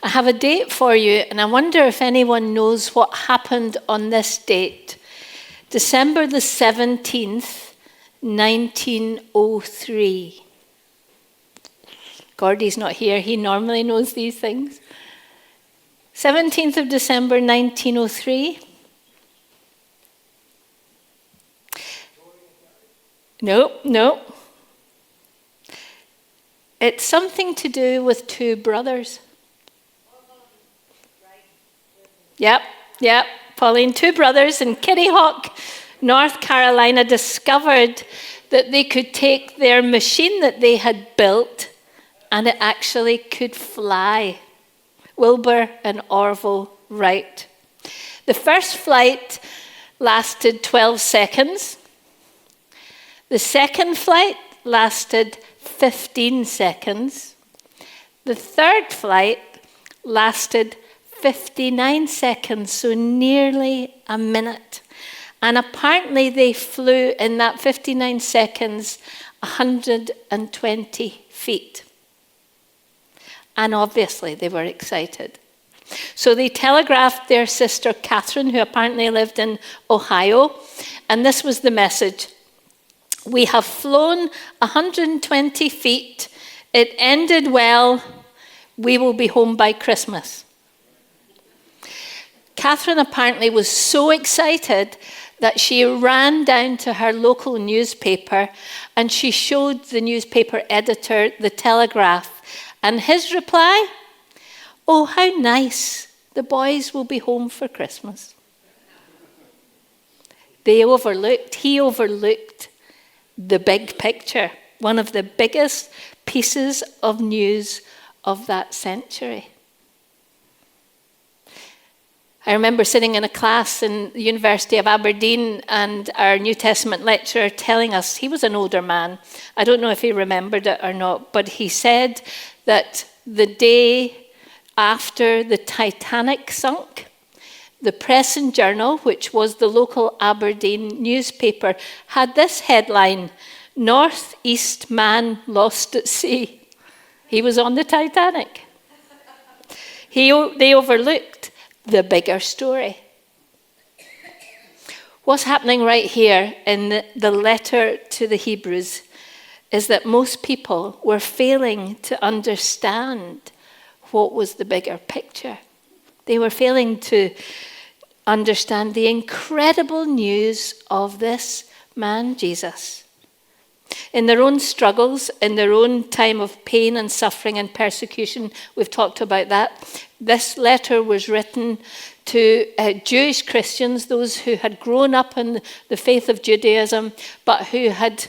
I have a date for you, and I wonder if anyone knows what happened on this date. December the 17th, 1903. Gordy's not here. He normally knows these things. 17th of December, 1903. No. It's something to do with two brothers. Yep. Pauline, two brothers in Kitty Hawk, North Carolina, discovered that they could take their machine that they had built and it actually could fly. Wilbur and Orville Wright. The first flight lasted 12 seconds. The second flight lasted 15 seconds. The third flight lasted 59 seconds, so nearly a minute. And apparently they flew in that 59 seconds 120 feet. And obviously they were excited. So they telegraphed their sister Catherine, who apparently lived in Ohio, and this was the message. We have flown 120 feet. It ended well. We will be home by Christmas. Catherine apparently was so excited that she ran down to her local newspaper and she showed the newspaper editor the telegraph. And his reply, "Oh, how nice. The boys will be home for Christmas." He overlooked the big picture, one of the biggest pieces of news of that century. I remember sitting in a class in the University of Aberdeen and our New Testament lecturer telling us, he was an older man, I don't know if he remembered it or not, but he said that the day after the Titanic sunk, the Press and Journal, which was the local Aberdeen newspaper, had this headline, "Northeast man lost at sea." He was on the Titanic. They overlooked the bigger story. What's happening right here in the letter to the Hebrews is that most people were failing to understand what was the bigger picture. They were failing to understand the incredible news of this man, Jesus. In their own struggles, in their own time of pain and suffering and persecution, we've talked about that. This letter was written to Jewish Christians, those who had grown up in the faith of Judaism, but who had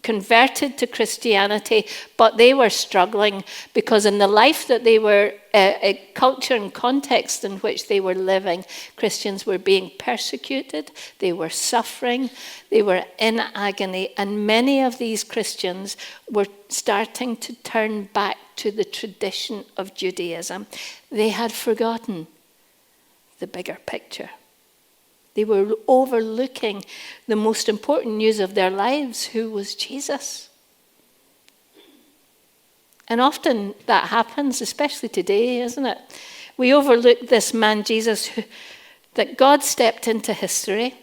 converted to Christianity, but they were struggling because in the life that they were, a culture and context in which they were living, Christians were being persecuted, they were suffering, they were in agony, and many of these Christians were starting to turn back to the tradition of Judaism. They had forgotten the bigger picture. They were overlooking the most important news of their lives, who was Jesus. And often that happens, especially today, isn't it? We overlook this man, Jesus, that God stepped into history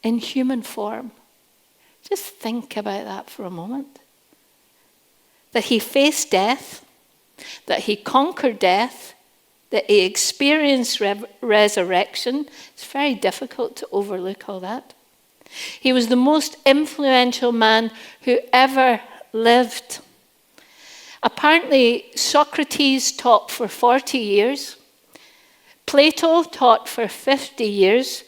in human form. Just think about that for a moment. That he faced death, that he conquered death, that he experienced resurrection. It's very difficult to overlook all that. He was the most influential man who ever lived. Apparently, Socrates taught for 40 years. Plato taught for 50 years.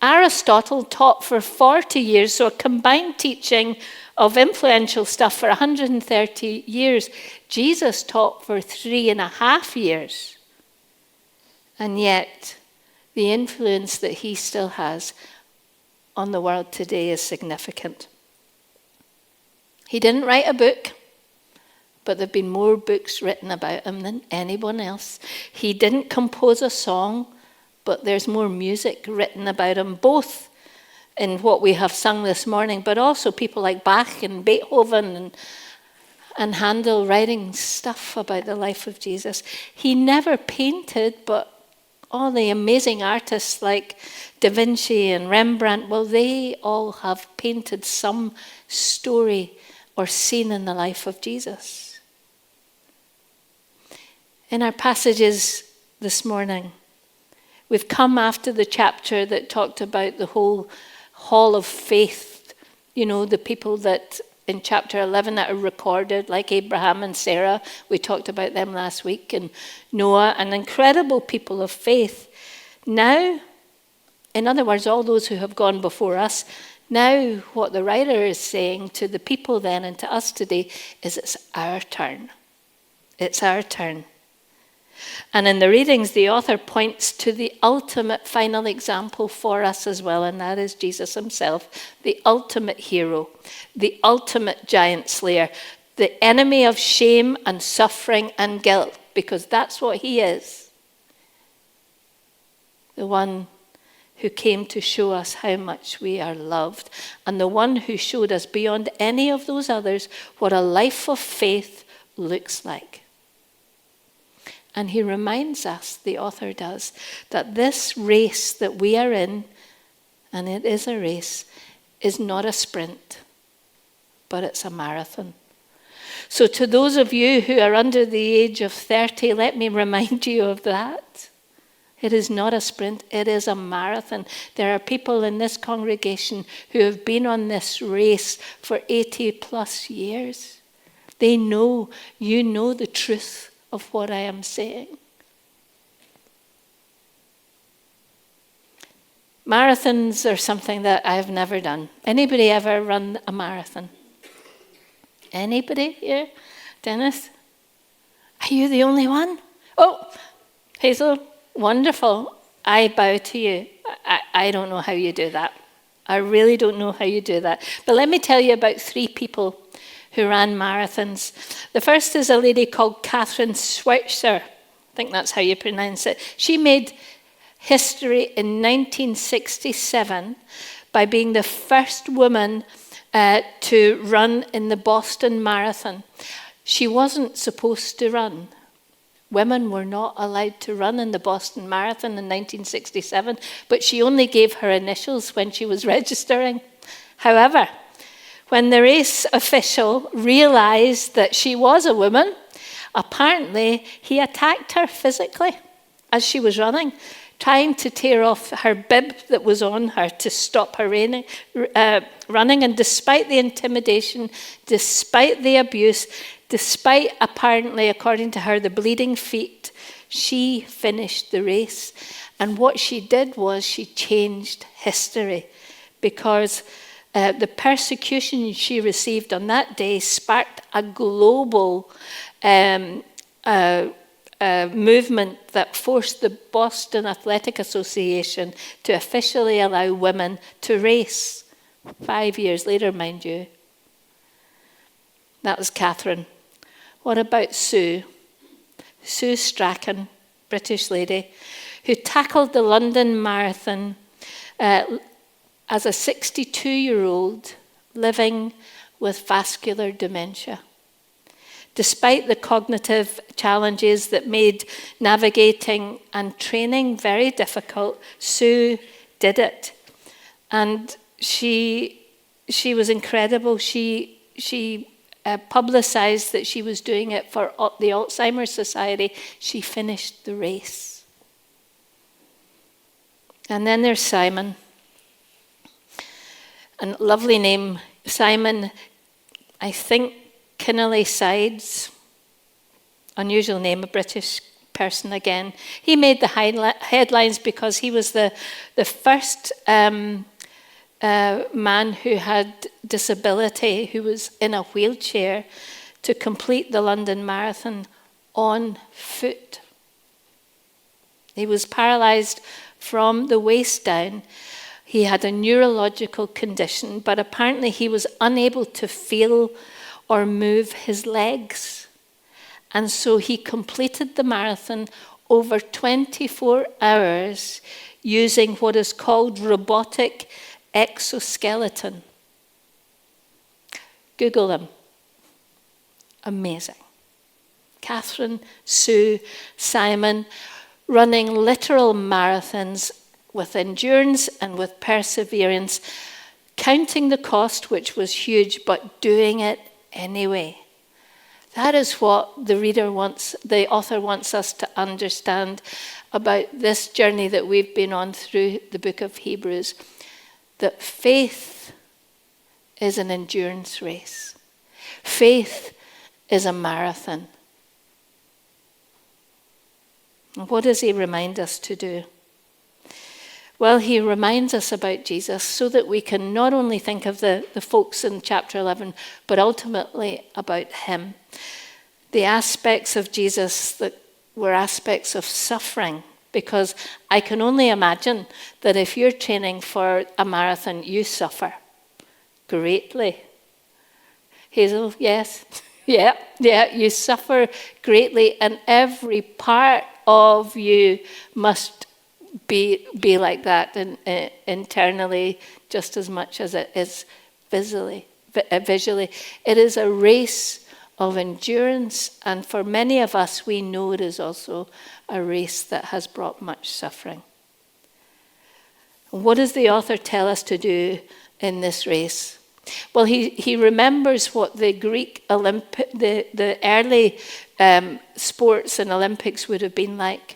Aristotle taught for 40 years, so a combined teaching of influential stuff for 130 years. Jesus taught for 3.5 years. And yet, the influence that he still has on the world today is significant. He didn't write a book, but there have been more books written about him than anyone else. He didn't compose a song, but there's more music written about him, both in what we have sung this morning, but also people like Bach and Beethoven and handle writing stuff about the life of Jesus. He never painted, but all the amazing artists like Da Vinci and Rembrandt, well, they all have painted some story or scene in the life of Jesus. In our passages this morning, we've come after the chapter that talked about the whole hall of faith, the people that in chapter 11 that are recorded, like Abraham and Sarah. We talked about them last week, and Noah, and incredible people of faith. Now, in other words, all those who have gone before us, now what the writer is saying to the people then and to us today is it's our turn. It's our turn. And in the readings, the author points to the ultimate final example for us as well, and that is Jesus himself, the ultimate hero, the ultimate giant slayer, the enemy of shame and suffering and guilt, because that's what he is. The one who came to show us how much we are loved, and the one who showed us beyond any of those others what a life of faith looks like. And he reminds us, the author does, that this race that we are in, and it is a race, is not a sprint, but it's a marathon. So to those of you who are under the age of 30, let me remind you of that. It is not a sprint, it is a marathon. There are people in this congregation who have been on this race for 80 plus years. They know, you know the truth of what I am saying. Marathons are something that I've never done. Anybody ever run a marathon? Anybody here? Dennis? Are you the only one? Oh, Hazel, wonderful. I bow to you. I don't know how you do that. I really don't know how you do that. But let me tell you about 3 people who ran marathons. The first is a lady called Catherine Switzer. I think that's how you pronounce it. She made history in 1967 by being the first woman to run in the Boston Marathon. She wasn't supposed to run. Women were not allowed to run in the Boston Marathon in 1967, but she only gave her initials when she was registering. However, when the race official realized that she was a woman, apparently he attacked her physically as she was running, trying to tear off her bib that was on her to stop her running. And despite the intimidation, despite the abuse, despite apparently, according to her, the bleeding feet, she finished the race. And what she did was she changed history, because the persecution she received on that day sparked a global movement that forced the Boston Athletic Association to officially allow women to race. 5 years later, mind you. That was Catherine. What about Sue? Sue Strachan, British lady, who tackled the London Marathon as a 62-year-old living with vascular dementia. Despite the cognitive challenges that made navigating and training very difficult, Sue did it. And she was incredible. She publicized that she was doing it for the Alzheimer's Society. She finished the race. And then there's Simon. A lovely name, Simon, I think Kinnelly Sides. Unusual name, a British person again. He made the headlines because he was the first man who had disability, who was in a wheelchair, to complete the London Marathon on foot. He was paralyzed from the waist down. He had a neurological condition, but apparently he was unable to feel or move his legs. And so he completed the marathon over 24 hours using what is called robotic exoskeleton. Google him. Amazing. Catherine, Sue, Simon, running literal marathons with endurance and with perseverance, counting the cost, which was huge, but doing it anyway. That is what the author wants us to understand about this journey that we've been on through the book of Hebrews, that faith is an endurance race. Faith is a marathon. And what does he remind us to do? Well, he reminds us about Jesus so that we can not only think of the folks in chapter 11, but ultimately about him. The aspects of Jesus that were aspects of suffering, because I can only imagine that if you're training for a marathon, you suffer greatly. Hazel, yes? Yeah, you suffer greatly, and every part of you must be like that internally just as much as it is visually. It is a race of endurance, and for many of us, we know it is also a race that has brought much suffering. What does the author tell us to do in this race? Well, he remembers what the Greek the early sports and Olympics would have been like.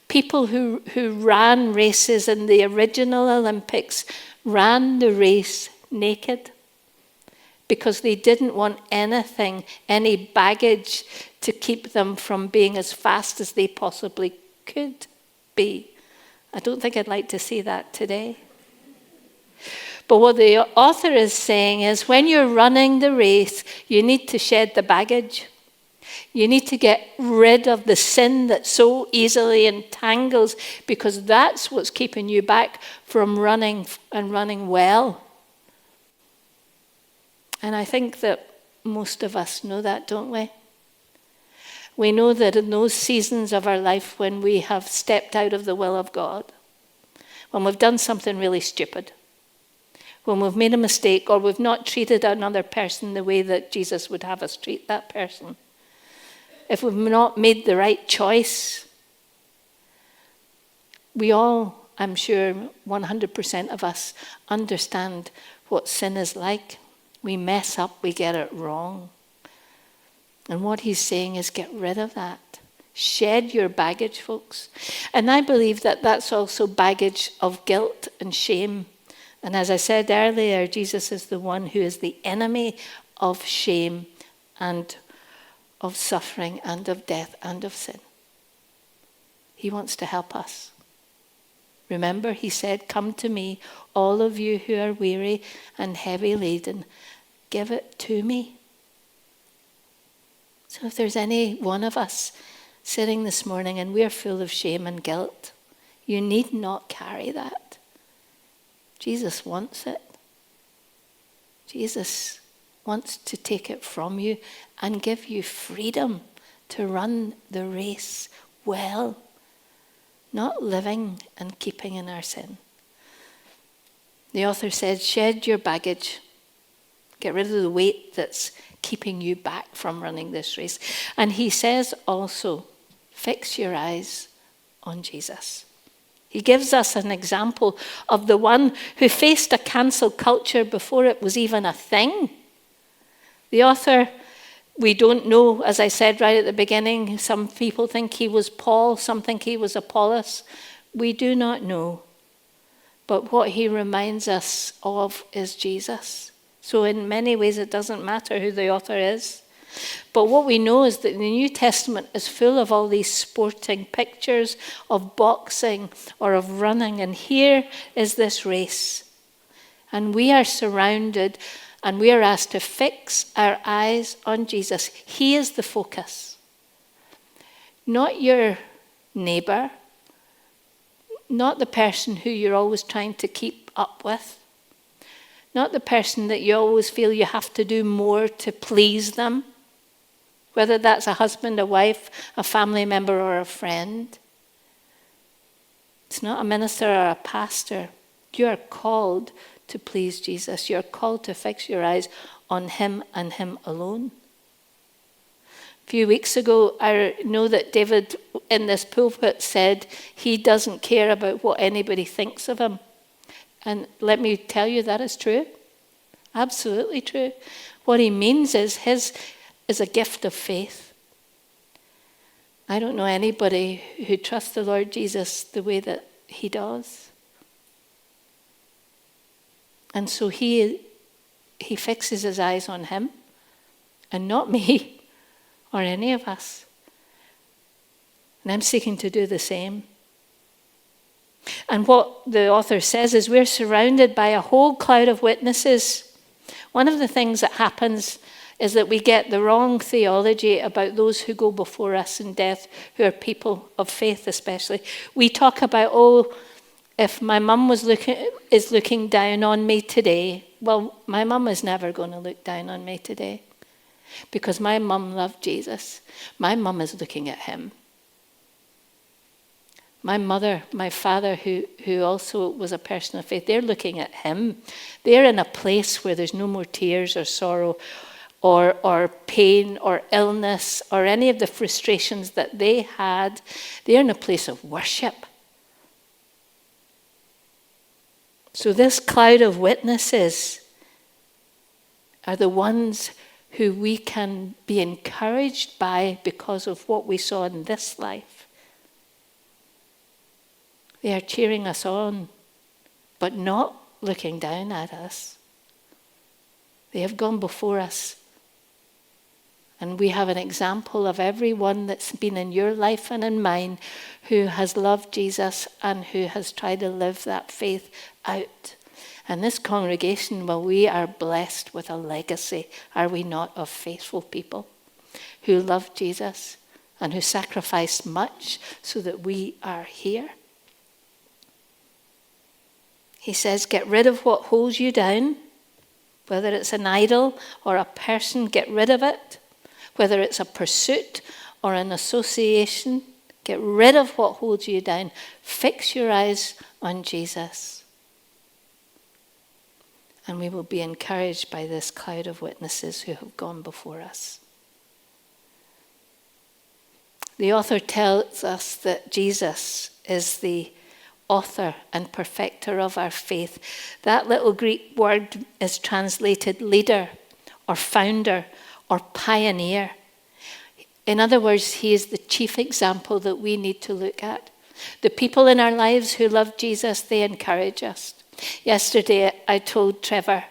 People who ran races in the original Olympics ran the race naked because they didn't want any baggage to keep them from being as fast as they possibly could be. I don't think I'd like to see that today. But what the author is saying is when you're running the race, you need to shed the baggage. You need to get rid of the sin that so easily entangles, because that's what's keeping you back from running and running well. And I think that most of us know that, don't we? We know that in those seasons of our life when we have stepped out of the will of God, when we've done something really stupid, when we've made a mistake, or we've not treated another person the way that Jesus would have us treat that person, if we've not made the right choice, we all, I'm sure, 100% of us understand what sin is like. We mess up, we get it wrong. And what he's saying is get rid of that. Shed your baggage, folks. And I believe that that's also baggage of guilt and shame. And as I said earlier, Jesus is the one who is the enemy of shame and of suffering and of death and of sin. He wants to help us. Remember, he said, "Come to me, all of you who are weary and heavy laden, give it to me." So if there's any one of us sitting this morning and we're full of shame and guilt, you need not carry that. Jesus wants it. Jesus wants to take it from you and give you freedom to run the race well, not living and keeping in our sin. The author said, shed your baggage. Get rid of the weight that's keeping you back from running this race. And he says also, fix your eyes on Jesus. He gives us an example of the one who faced a cancel culture before it was even a thing. The author, we don't know, as I said right at the beginning, some people think he was Paul, some think he was Apollos. We do not know. But what he reminds us of is Jesus. So in many ways it doesn't matter who the author is. But what we know is that the New Testament is full of all these sporting pictures of boxing or of running. And here is this race. And we are surrounded and we are asked to fix our eyes on Jesus. He is the focus. Not your neighbor. Not the person who you're always trying to keep up with. Not the person that you always feel you have to do more to please them. Whether that's a husband, a wife, a family member, or a friend. It's not a minister or a pastor. You are called to please Jesus. You're called to fix your eyes on him and him alone. A few weeks ago, I know that David in this pulpit said he doesn't care about what anybody thinks of him. And let me tell you, that is true. Absolutely true. What he means is his is a gift of faith. I don't know anybody who trusts the Lord Jesus the way that he does. And so he fixes his eyes on him and not me or any of us. And I'm seeking to do the same. And what the author says is we're surrounded by a whole cloud of witnesses. One of the things that happens is that we get the wrong theology about those who go before us in death, who are people of faith especially. We talk about, if my mum is looking down on me today, well, my mum is never going to look down on me today because my mum loved Jesus. My mum is looking at him. My mother, my father, who also was a person of faith, they're looking at him. They're in a place where there's no more tears or sorrow or pain or illness or any of the frustrations that they had. They're in a place of worship. So this cloud of witnesses are the ones who we can be encouraged by because of what we saw in this life. They are cheering us on, but not looking down at us. They have gone before us. And we have an example of everyone that's been in your life and in mine who has loved Jesus and who has tried to live that faith out. And this congregation, well, we are blessed with a legacy, are we not, of faithful people who love Jesus and who sacrificed much so that we are here. He says, get rid of what holds you down, whether it's an idol or a person, get rid of it. Whether it's a pursuit or an association, get rid of what holds you down. Fix your eyes on Jesus. And we will be encouraged by this cloud of witnesses who have gone before us. The author tells us that Jesus is the author and perfecter of our faith. That little Greek word is translated leader or founder or pioneer. In other words, he is the chief example that we need to look at. The people in our lives who love Jesus, they encourage us. Yesterday, I told Trevor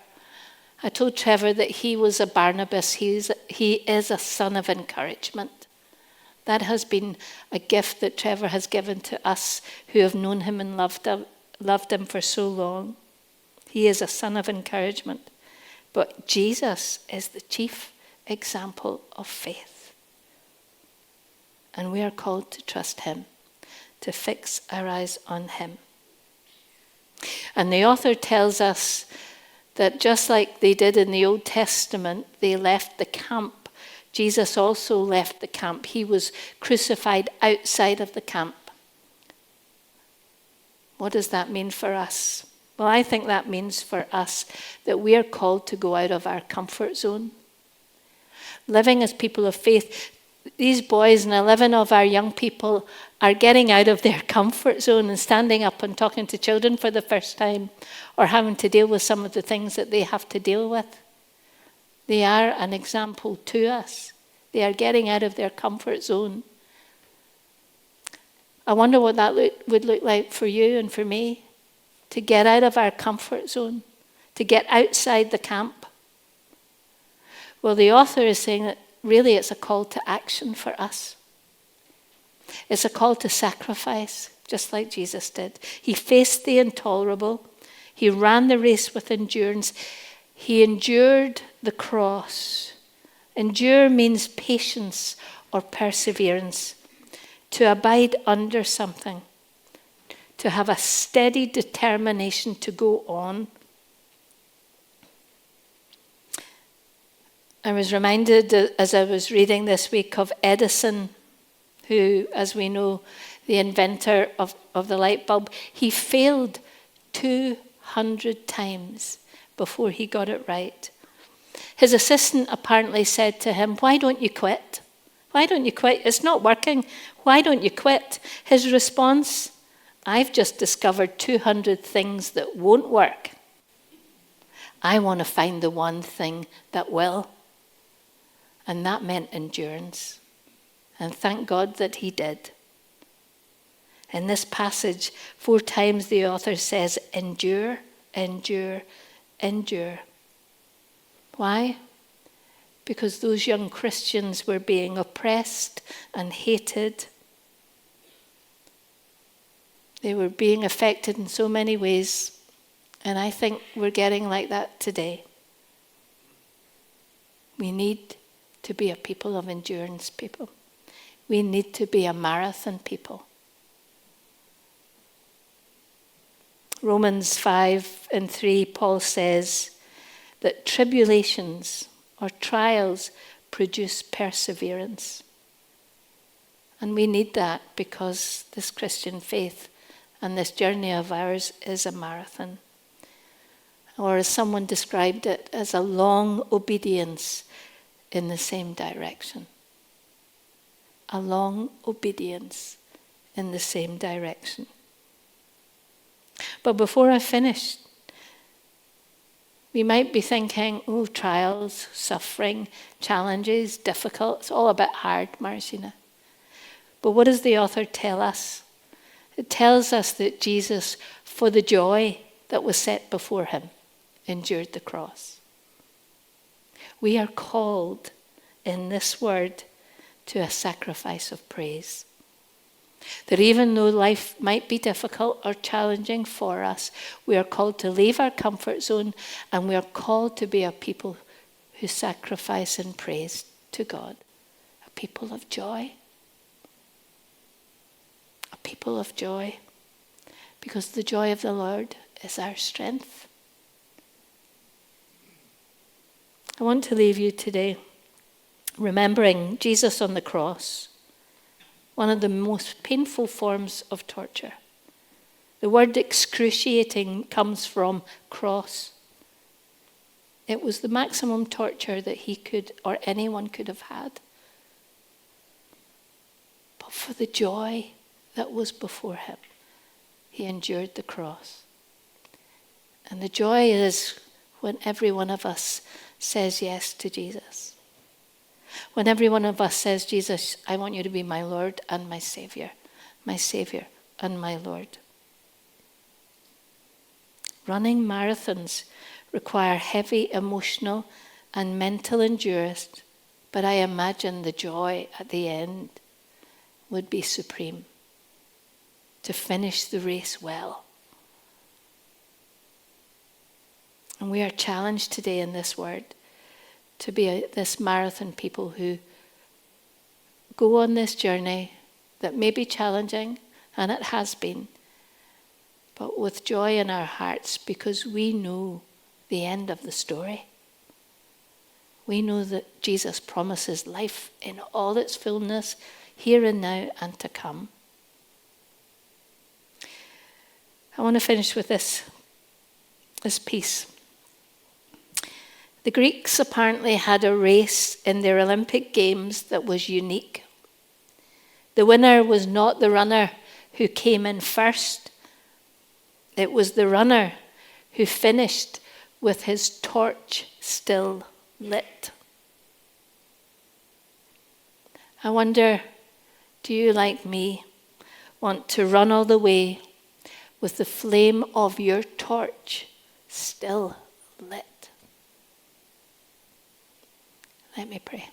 that he was a Barnabas. He is a son of encouragement. That has been a gift that Trevor has given to us who have known him and loved him for so long. He is a son of encouragement. But Jesus is the chief example of faith. And we are called to trust him, to fix our eyes on him. And the author tells us that just like they did in the Old Testament, they left the camp. Jesus also left the camp. He was crucified outside of the camp. What does that mean for us? Well, I think that means for us that we are called to go out of our comfort zone. Living as people of faith, these boys and 11 of our young people are getting out of their comfort zone and standing up and talking to children for the first time or having to deal with some of the things that they have to deal with. They are an example to us. They are getting out of their comfort zone. I wonder what that would look like for you and for me, to get out of our comfort zone, to get outside the camp. Well, the author is saying that really it's a call to action for us. It's a call to sacrifice, just like Jesus did. He faced the intolerable. He ran the race with endurance. He endured the cross. Endure means patience or perseverance, to abide under something, to have a steady determination to go on. I was reminded as I was reading this week of Edison, who, as we know, the inventor of the light bulb. He failed 200 times before he got it right. His assistant apparently said to him, "Why don't you quit? Why don't you quit? It's not working. Why don't you quit? His response, I've just discovered 200 things that won't work. I want to find the one thing that will. And that meant endurance. And thank God that he did. In this passage, 4 times the author says, endure, endure, endure. Why? Because those young Christians were being oppressed and hated. They were being affected in so many ways. And I think we're getting like that today. We need to be a people of endurance people. We need to be a marathon people. Romans 5:3, Paul says that tribulations or trials produce perseverance. And we need that because this Christian faith and this journey of ours is a marathon. Or as someone described it, as a long obedience in the same direction. A long obedience in the same direction. But before I finish, we might be thinking, oh, trials, suffering, challenges, difficult. It's all a bit hard, Marcina. But what does the author tell us? It tells us that Jesus, for the joy that was set before him, endured the cross. We are called in this word to a sacrifice of praise. That even though life might be difficult or challenging for us, we are called to leave our comfort zone and we are called to be a people who sacrifice and praise to God. A people of joy. A people of joy. Because the joy of the Lord is our strength. I want to leave you today remembering Jesus on the cross. One of the most painful forms of torture. The word excruciating comes from cross. It was the maximum torture that he could or anyone could have had. But for the joy that was before him, he endured the cross. And the joy is when every one of us says yes to Jesus. When every one of us says, Jesus, I want you to be my Lord and my Savior and my Lord. Running marathons require heavy emotional and mental endurance, but I imagine the joy at the end would be supreme. To finish the race well. And we are challenged today in this word to be this marathon people who go on this journey that may be challenging, and it has been, but with joy in our hearts because we know the end of the story. We know that Jesus promises life in all its fullness, here and now and to come. I want to finish with this piece. The Greeks apparently had a race in their Olympic Games that was unique. The winner was not the runner who came in first. It was the runner who finished with his torch still lit. I wonder, do you, like me, want to run all the way with the flame of your torch still lit? Let me pray.